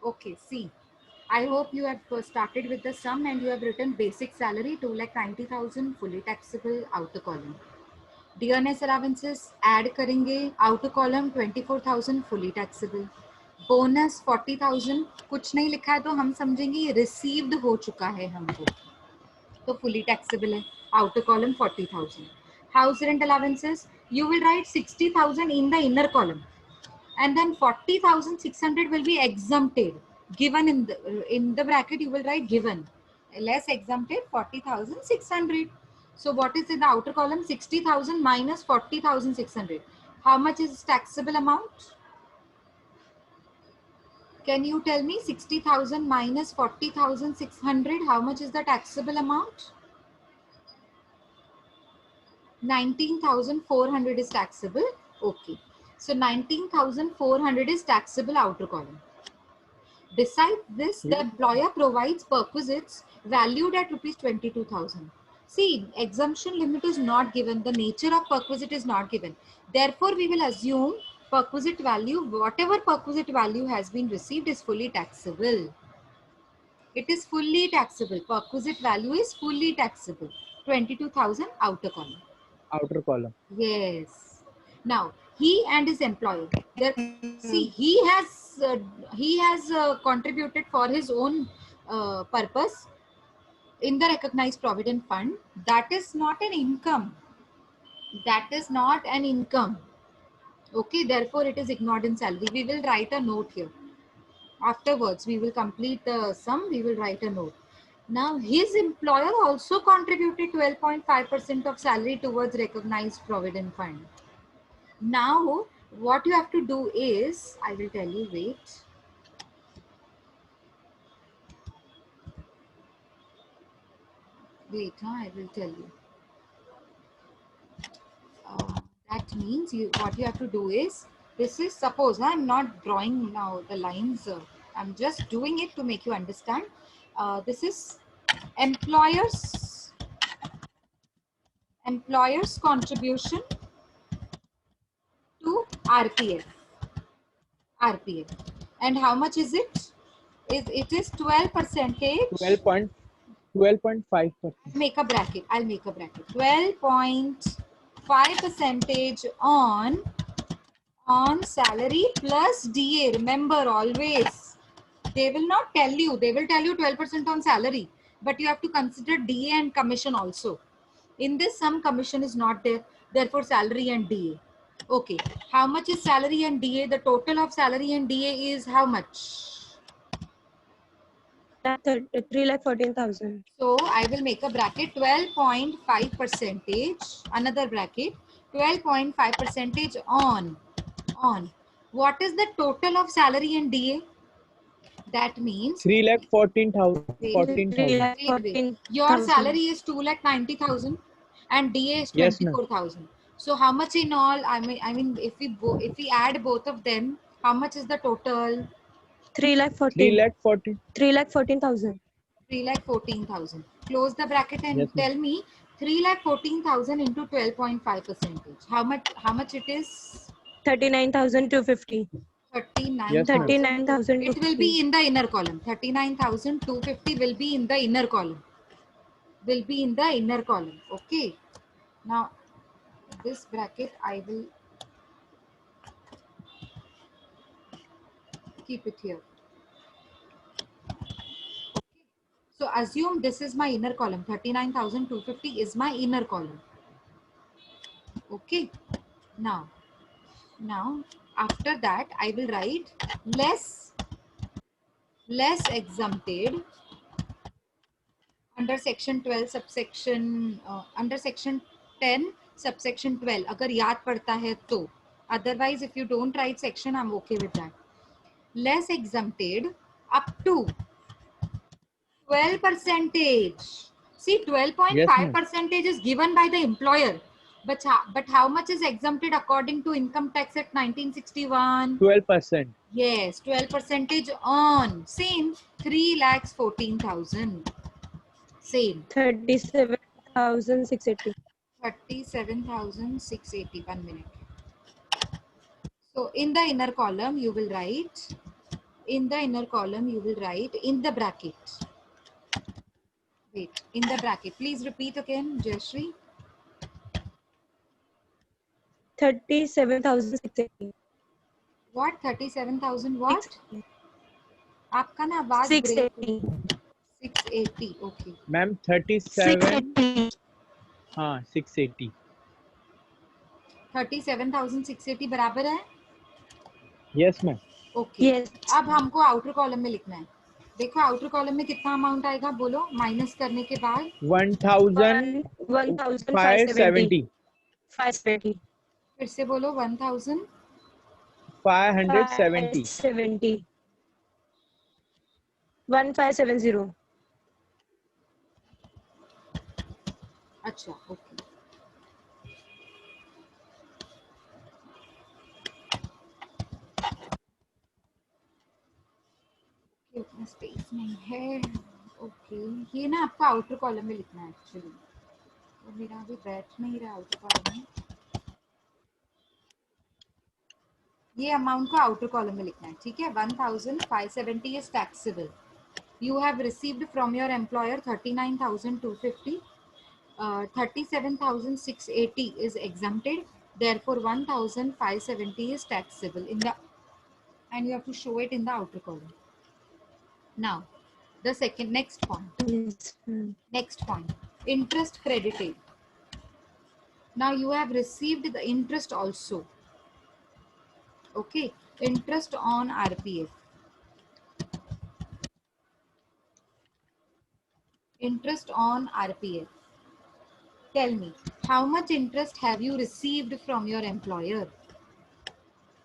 Okay, see, I hope you have started with the sum and you have written basic salary 2,90,000 fully taxable outer column. DNS allowances add करेंगे outer column 24,000 fully taxable. Bonus 40,000 कुछ नहीं लिखा है तो हम समझेंगे ये received हो चुका है हमको, तो fully taxable है. Outer column 40,000. House rent allowances you will write 60,000 in the inner column, and then 40,600 will be exempted. Given in the bracket you will write given less exempted 40,600. So what is in the outer column? 60,000 minus 40,600. How much is taxable amount? Can you tell me 60,000 minus 40,600? How much is the taxable amount? 19,400 is taxable. Okay. So 19,400 is taxable outer column. Besides this, the employer provides perquisites valued at rupees 22,000. See, exemption limit is not given. The nature of perquisite is not given. Therefore, we will assume perquisite value, whatever perquisite value has been received is fully taxable. It is fully taxable. Perquisite value is fully taxable. 22,000 outer column. Outer column. Yes. Now he and his employer. There, see, he has contributed for his own purpose in the recognized provident fund. That is not an income. That is not an income. Okay. Therefore, it is ignored in salary. We will write a note here. Afterwards, we will complete the sum. We will write a note. Now, his employer also contributed 12.5% of salary towards recognized provident fund. Now, what you have to do is, I will tell you, wait. Wait, I will tell you. That means what you have to do is, this is, suppose I'm not drawing now the lines, I'm just doing it to make you understand. This is employer's contribution to RPF. And how much is it? It is 12%. 12.5%. Make a bracket. I'll make a bracket. 12.5% on salary plus DA. Remember, always they will not tell you. They will tell you 12% on salary, but you have to consider DA and commission also. In this, some commission is not there. Therefore, salary and DA. Okay. How much is salary and DA? The total of salary and DA is how much? 3,14,000. So I will make a bracket 12.5%, another bracket 12.5% on. What is the total of salary and DA? That means 3,14,000. Your salary is 2,90,000 and DA is 24,000. So how much in all? I mean, if we add both of them, how much is the total? 3,14,000. 3,14,000. Close the bracket and Yes, tell me 3,14,000 into 12.5%. How much it is? 39,250. 39,000. It will be in the inner column. 39,250 will be in the inner column. Okay. Now this bracket I will keep it here. So assume this is my inner column. 39,250 is my inner column. Okay. Now after that I will write less exempted under section 12 subsection under section 10 subsection 12 अगर याद पड़ता है तो, otherwise if you don't write section I'm okay with that. Less exempted up to 12%. See, 12.5% is given by the employer, but how much is exempted according to Income Tax Act 1961? 12%. Yes, 12% on. Same, 3,14,000. Same. 37,680. 37,680. 1 minute. So in the inner column, you will write In the inner column, you will write in the bracket. Wait, in the bracket. Please repeat again, Jayashree. 37,680. What? 37,000 what? आपका ना आवाज break 680. 680. Okay. Ma'am 37 हाँ 680 37,680 बराबर है. Yes ma'am okay. Yes. अब हमको outer column में लिखना है. देखो आउटर कॉलम में कितना अमाउंट आएगा, बोलो माइनस करने के बाद. 1570 570. फिर से बोलो 1000. 570 570. 1570. अच्छा ओके. उतना स्पेस नहीं है. ओके. ये ना आपको आउटर कॉलम में लिखना है एक्चुअली. तो मेरा अभी बैठ नहीं रहा आउटर कॉलम में. ये अमाउंट को आउटर कॉलम में लिखना है. ठीक है. 1570 is taxable. You have received from your employer 39,250. 37,680 is exempted. Therefore, 1,570 is taxable in the, and you have to show it in the outer column. Now, the next point. Yes. Next point. Interest credited. Now you have received the interest also. Okay. Interest on RPF. Interest on RPF. Tell me, how much interest have you received from your employer?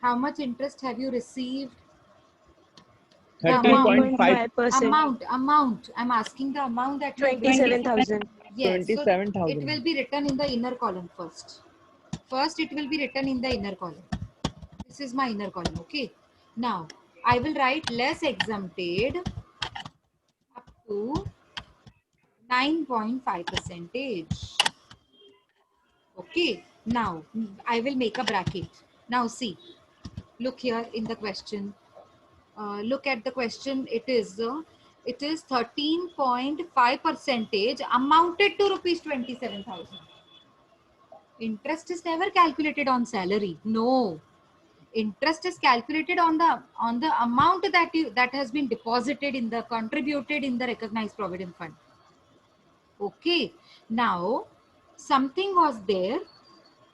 How much interest have you received? The 13.5 amount. I'm asking the amount that you have received. 27,000. Yes. So 27,000 it will be written in the inner column first. First, it will be written in the inner column. This is my inner column. Okay. Now, I will write less exempted up to 9.5%. Okay. Now, I will make a bracket. Now, see. Look here in the question. Look at the question. It is 13.5% amounted to rupees 27,000. Interest is never calculated on salary. No, interest is calculated on the amount that has been deposited in the contributed in the recognized provident fund. Okay. Now, something was there.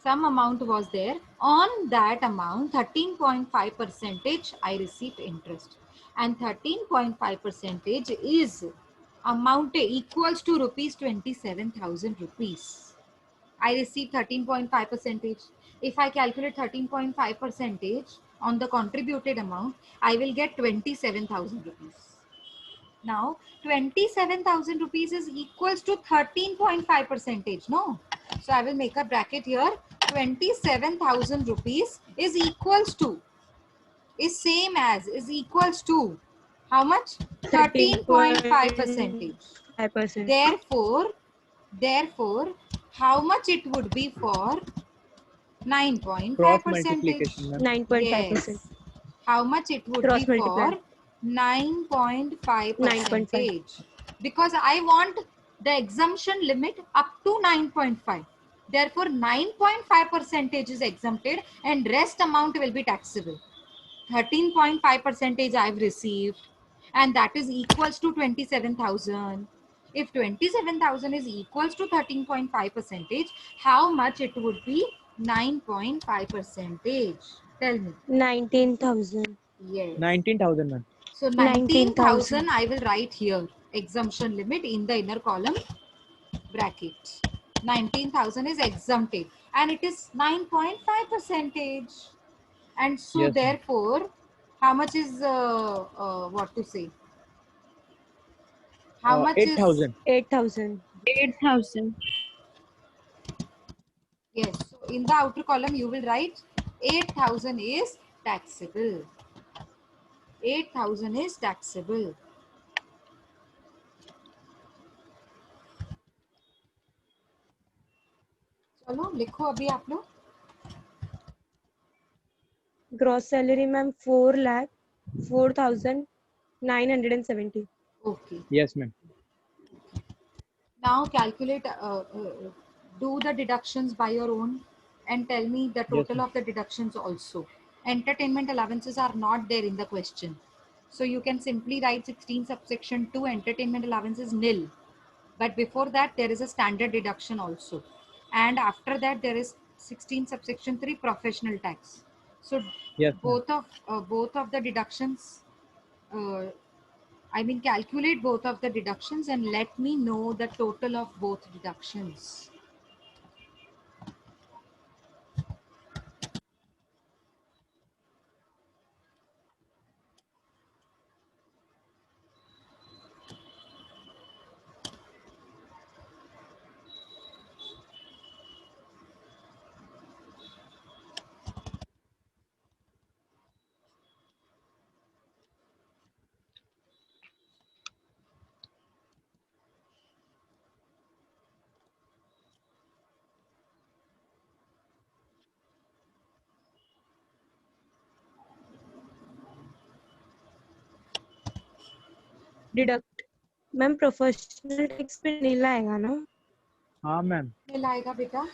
Some amount was there. On that amount, 13.5% I received interest, and 13.5% is amount equals to rupees 27,000 rupees. I received 13.5%. If I calculate 13.5% on the contributed amount, I will get 27,000 rupees. Now, 27,000 rupees is equals to 13.5%. No. So, I will make a bracket here. 27,000 rupees is equals to, is same as, is equals to how much? 13.5%. 5%. Therefore, how much it would be for 9.5%? cross multiplication ma'am. 9.5%. Yes. How much it would Cross be multiply. for 9.5%? 9.5. Because I want the exemption limit up to 9.5. Therefore, 9.5% is exempted and rest amount will be taxable. 13.5% I've received, and that is equals to 27,000. If 27,000 is equals to 13.5%, how much it would be? 9.5%. Tell me. 19,000. Yes. 19,000 ma'am. So 19,000 I will write here. Exemption limit in the inner column bracket. 19,000 is exempted and it is 9.5%. And so Yes, ma'am. therefore, how much is what to say? How much 8,000 8,000. 8,000. Yes. So in the outer column, you will write 8,000 is taxable. 8,000 is taxable. चलो लिखो अभी आप लोग. Gross salary, ma'am, 4 lakh 4,970. Okay. Yes, ma'am. Now calculate, do the deductions by your own and tell me the Yes, total ma'am. of the deductions also. Entertainment allowances are not there in the question. So you can simply write 16 subsection 2 entertainment allowance is nil. But before that there is a standard deduction also. And after that there is 16 subsection 3 professional tax. So Yes, ma'am. both of the deductions, uh, I mean, calculate both of the deductions and let me know the total of both deductions. Deduct. Ma'am professional tax पे नहीं लाएगा ना? हाँ ma'am. मिल आएगा बेटा?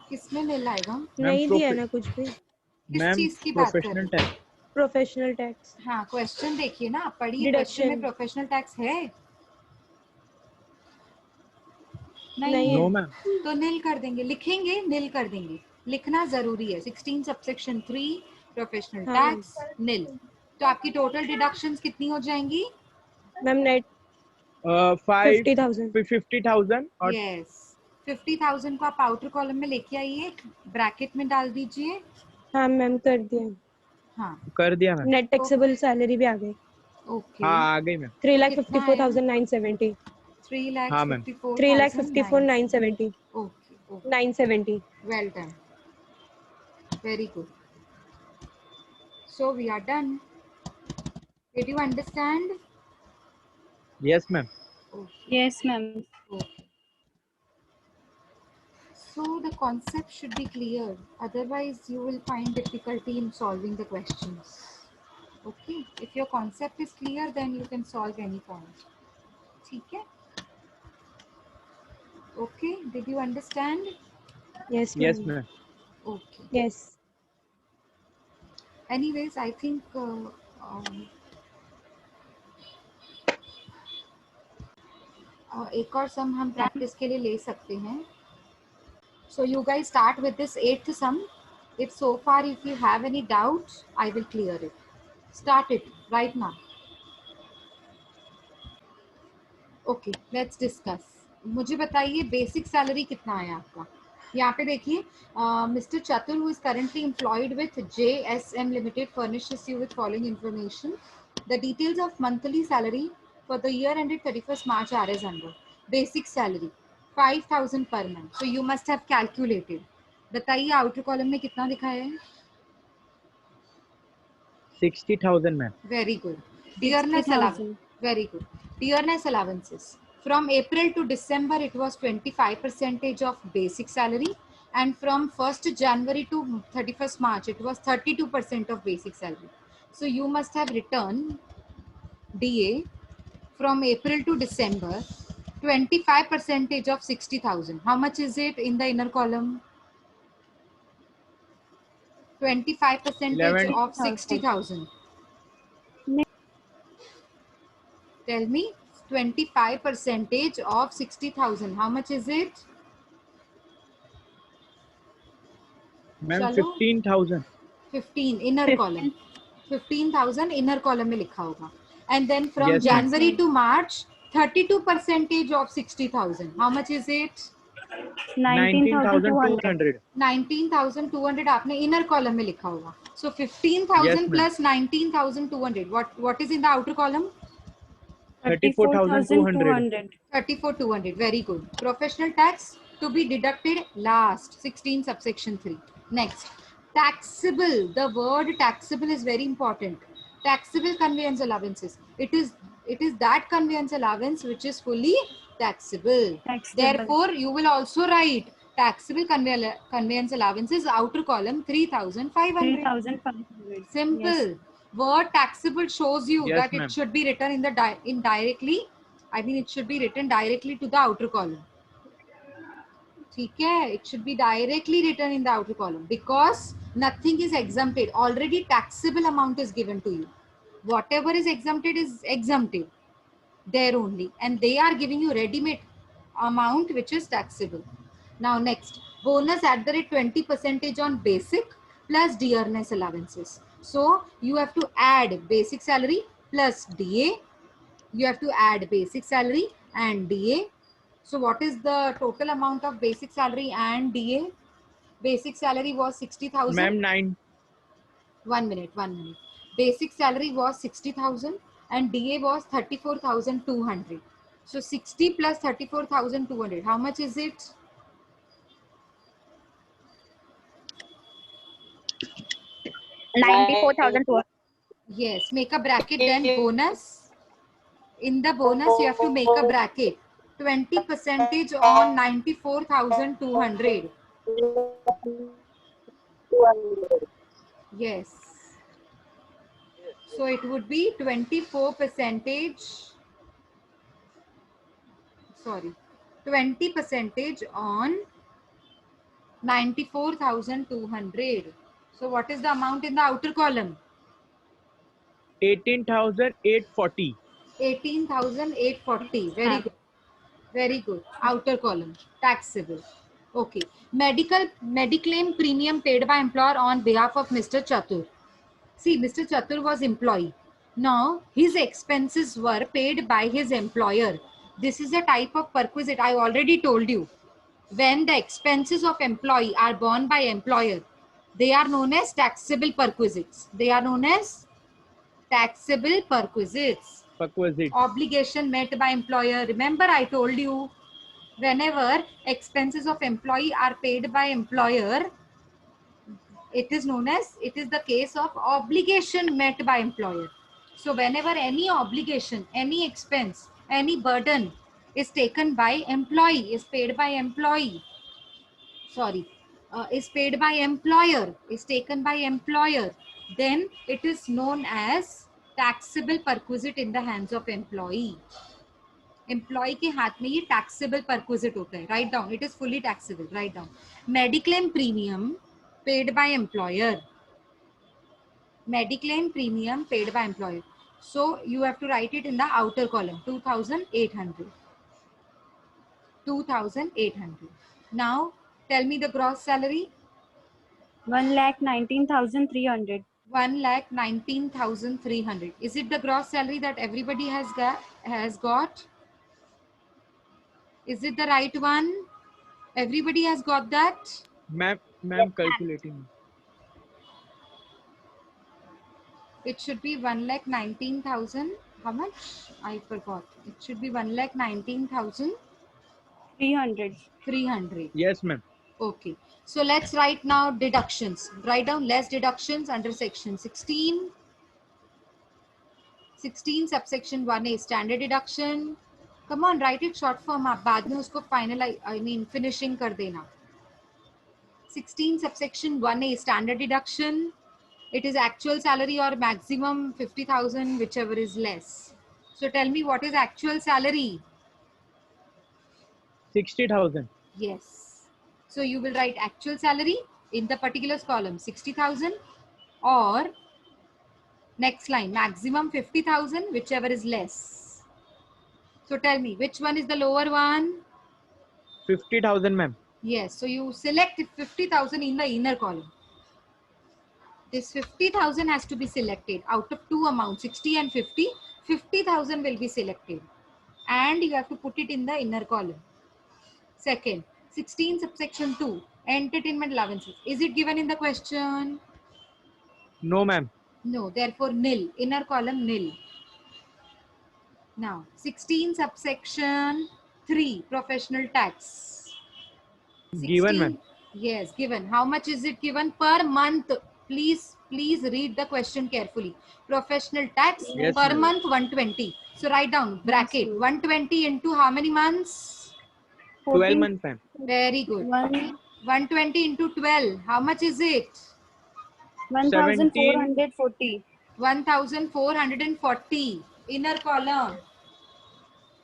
किसमें मिल आएगा? नहीं दिया ना कुछ भी. किस मैम चीज की बात कर प्रोफेशनल रहे हैं? टैक्स. Professional tax. हाँ, क्वेश्चन देखिए ना, पढ़िए. क्वेश्चन में डिडक्शन प्रोफेशनल टैक्स है? नहीं नो है. मैम. तो नील कर देंगे, लिखेंगे नील कर देंगे. लिखना जरूरी है. 16 सबसेक्शन 3 प्रोफेशनल हाँ मैम. टैक्स नील. तो आपकी टोटल डिडक्शंस कितनी हो जाएंगी? Ma'am net 50,000. 50,000 और यस, 50,000 को आप आउटर कॉलम में लेके आइए, ब्रैकेट में डाल दीजिए. हाँ मैम कर दिया. हाँ, कर दिया मैम. नेट टैक्सेबल सैलरी भी आ गई. ओके. हाँ आ गई ma'am. 3,54,970. 3,54,970. 3,54,970. Okay, okay, 970. well done, very good. So we are done. Did you understand? Yes ma'am. Okay, Yes, ma'am. okay. So the concept should be clear, otherwise you will find difficulty in solving the questions. Okay, if your concept is clear, then you can solve any point. ठीक है? Okay, did you understand? Yes Yes ma'am. ma'am. Okay. Yes. Anyways, I think एक और सम हम practice के लिए ले सकते हैं. So you guys start with this 8th sum. If so far if you have any doubt, I will clear it. Start it right now. Okay, let's discuss. मुझे बताइए बेसिक सैलरी कितना है आपका. यहाँ पे देखिए, Mr. Chatur, who is currently employed with JSM Limited, furnishes you with following information. The details of monthly salary for the year ended 31st March are as under. Basic salary 5,000 per month. So you must have calculated. बताइए outer column में कितना दिखाया है? 60,000 ma'am. Very good. Dearness allowance. Very good. Dearness allowances. From April to December, it was 25% of basic salary. And from 1st January to 31st March, it was 32% of basic salary. So you must have written DA from April to December, 25% of 60,000. How much is it in the inner column? 25% of 60,000. Tell me, 25% of 60,000. How much is it? Ma'am 15,000. 15 inner column. 15,000 inner column में लिखा होगा. And then from Yes, January to March, 32% of 60,000. How much is it? 19,200. 19,200 आपने inner column में लिखा होगा. So 15,000 Yes, ma'am. plus 19,200. What is in the outer column? 34,200. 34,200. Very good. Professional tax to be deducted last. 16 subsection 3. Next, taxable. The word taxable is very important. Taxable conveyance allowances. It is that conveyance allowance which is fully taxable. Therefore, you will also write taxable conveyance allowances outer column 3,500. 3,500. 300. Simple. Yes. Word taxable shows you Yes, that ma'am. it should be written in the indirectly. I mean, it should be written directly to the outer column. Okay, it should be directly written in the outer column because nothing is exempted. Already taxable amount is given to you. Whatever is exempted there only, and they are giving you ready-made amount which is taxable. Now next, bonus at the rate 20% on basic plus dearness allowances. So you have to add basic salary plus DA. You have to add basic salary and DA. So what is the total amount of basic salary and DA? Basic salary was 60,000. Ma'am, 9. 1 minute. Basic salary was 60,000 and DA was 34,200. So 60 plus 34,200. How much is it? Yes, make a bracket then bonus. In the bonus, you have to make a bracket. 20% on 94,200. Yes. So it would be 24%. Sorry, 20% on 94,200. So what is the amount in the outer column? 18,840. 18,840. Very good. Very good. Outer column. Taxable. Okay. Mediclaim premium paid by employer on behalf of Mr. Chatur. See, Mr. Chatur was employee. Now, his expenses were paid by his employer. This is a type of perquisite. I already told you. When the expenses of employee are borne by employer, they are known as taxable perquisites. They are known as taxable perquisites. Perquisite. Obligation met by employer. Remember, I told you, whenever expenses of employee are paid by employer, it is the case of obligation met by employer. So whenever any obligation, any expense, any burden is taken by employee, is paid by employee, is paid by employer, is taken by employer, then it is known as taxable perquisite in the hands of employee. Employ के हाथ में ये taxable perquisite होता है. Write down, it is fully taxable. Write down. Mediclaim premium paid by employer. Mediclaim premium paid by employer. So you have to write it in the outer column. 2,800. 2,800. Now tell me the gross salary. 1,19,300. 1,19,300. Is it the gross salary that everybody has got? Is it the right one? Everybody has got that? Ma'am, calculating. It should be 1,19,000. How much? I forgot. It should be 1,19,300. 300. Yes, ma'am. Okay. So let's write now deductions. Write down less deductions under section 16. 16 subsection 1A standard deduction. Come on, write it short form. आप बाद में उसको finishing कर देना. 16 subsection 1A standard deduction. It is actual salary or maximum 50,000, whichever is less. So tell me, what is actual salary? 60,000. Yes. So you will write actual salary in the particulars column 60,000, or next line maximum 50,000, whichever is less. So tell me, which one is the lower one? 50,000, ma'am. Yes. So you select 50,000 in the inner column. This 50,000 has to be selected out of two amounts, 60 and 50. 50,000 will be selected and you have to put it in the inner column. Second, 16 subsection 2, entertainment allowances. Is it given in the question? No, ma'am. No, therefore nil. Inner column nil. Now, 16 subsection 3, professional tax. 16, Given, ma'am. Yes, given. How much is it given per month? Please read the question carefully. Professional tax, Yes, per ma'am. month 120. So write down bracket 120 into how many months? 12 months, ma'am. Very good. 120 into 12. How much is it? 1440. 1440 inner column.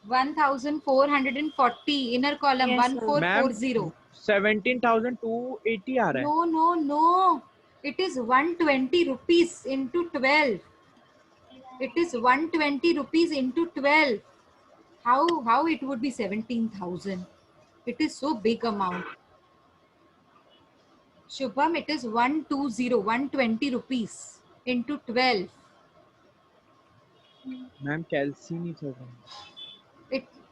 1440 inner column. Yes, ma'am. 1440. 17,280 आ रहा है. No. It is 120 rupees into 12. It is 120 rupees into 12. How it would be 17,000? It is so big amount. Shubham, it is 120 rupees into 12. Ma'am कैलसी नहीं चल रहा.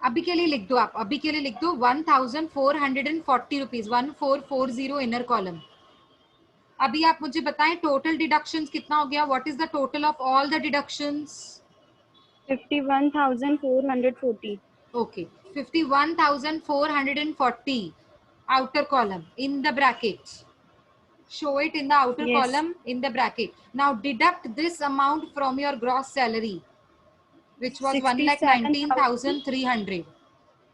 अभी के लिए लिख दो आप, अभी के लिए लिख दो 1440 रुपीज, 1440 इनर कॉलम. अभी आप मुझे बताएं टोटल डिडक्शंस कितना हो गया. What is the total of all the deductions? 51,440. Okay, 51,440 outer column in the bracket. Show it in the outer Yes. column in the bracket. Now deduct this amount from your gross salary, which was 1,19,300.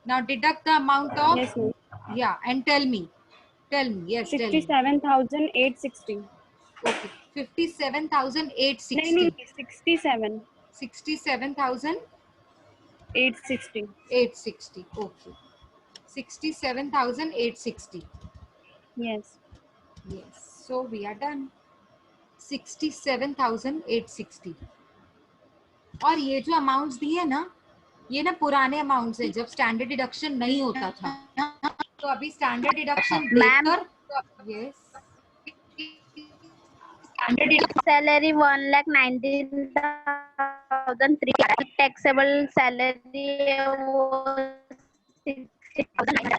Now deduct the amount of, Yes, ma'am. yeah, and tell me, yes, tell me. 67,860. Okay, 57,860. नहीं 67. 67,860. 860. Okay, 67,860. Yes. Yes, so we are done. 67,860. और ये जो amounts दिए ना, ये ना पुराने amounts हैं जब स्टैंडर्ड डिडक्शन नहीं होता था. तो अभी स्टैंडर्ड डिडक्शन देकर, yes, Salary 1,19,300. Taxable salary was 60,000.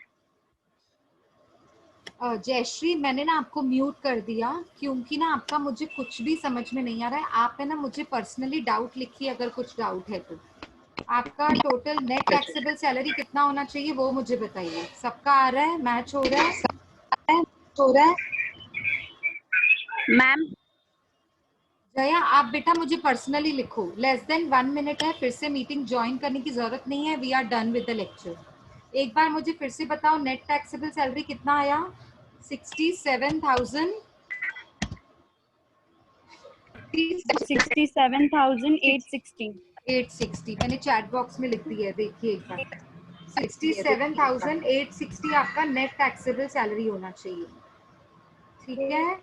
Jayashree, मैंने ना आपको म्यूट कर दिया क्योंकि ना आपका मुझे कुछ भी समझ में नहीं आ रहा है. आप है ना मुझे पर्सनली डाउट लिखिए अगर कुछ डाउट है तो. आपका टोटल नेट टैक्सेबल सैलरी कितना होना चाहिए वो मुझे बताइए. सबका आ रहा है, मैच हो रहा है? मैम जया, आप बेटा मुझे पर्सनली लिखो. लेस देन 1 मिनट है, फिर से मीटिंग ज्वाइन करने की जरूरत नहीं है. We are done with the lecture. एक बार मुझे फिर से बताओ नेट टैक्सेबल सैलरी कितना आया? 67,000. 67,860. 860 मैंने चैट बॉक्स में लिख दिया है, देखिए एक बार. 67,860 आपका नेट टैक्सेबल सैलरी होना चाहिए. ठीक है.